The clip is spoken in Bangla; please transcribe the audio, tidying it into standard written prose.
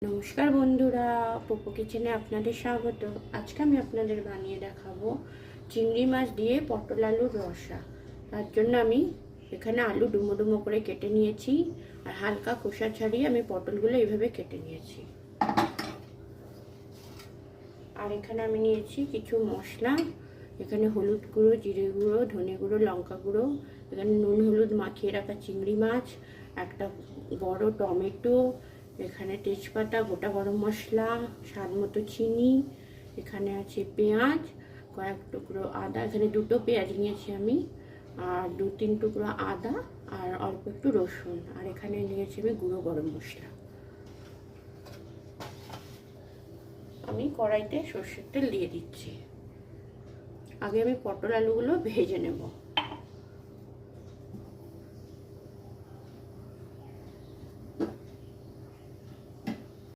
নমস্কার বন্ধুরা, পোপো কিচেনে আপনাদের স্বাগত। আজকে আমি আপনাদের বানিয়ে দেখাবো চিংড়ি মাছ দিয়ে পটল আলুর রসা। তার জন্য আমি এখানে আলু ডুমো ডুমো করে কেটে নিয়েছি, আর হালকা খোসা ছাড়িয়ে আমি পটলগুলো এইভাবে কেটে নিয়েছি। আর এখানে আমি নিয়েছি কিছু মশলা, এখানে হলুদ গুঁড়ো, জিরে গুঁড়ো, ধনে গুঁড়ো, লঙ্কা গুঁড়ো, এখানে নুন হলুদ মাখিয়ে রাখা চিংড়ি মাছ, একটা বড় টমেটো, এখানে তেজপাতা, গোটা গরম মশলা, স্বাদ মতো চিনি, এখানে আছে পেঁয়াজ, কয়েক টুকরো আদা, এখানে দুটো পেঁয়াজ নিয়েছি আমি, আর 2-3 টুকরো আদা, আর অল্প একটু রসুন, আর এখানে নিয়েছি আমি গুঁড়ো গরম মশলা। আমি কড়াইতে সর্ষের তেল দিয়ে দিচ্ছি। আগে আমি পটল আলুগুলো ভেজে নেব।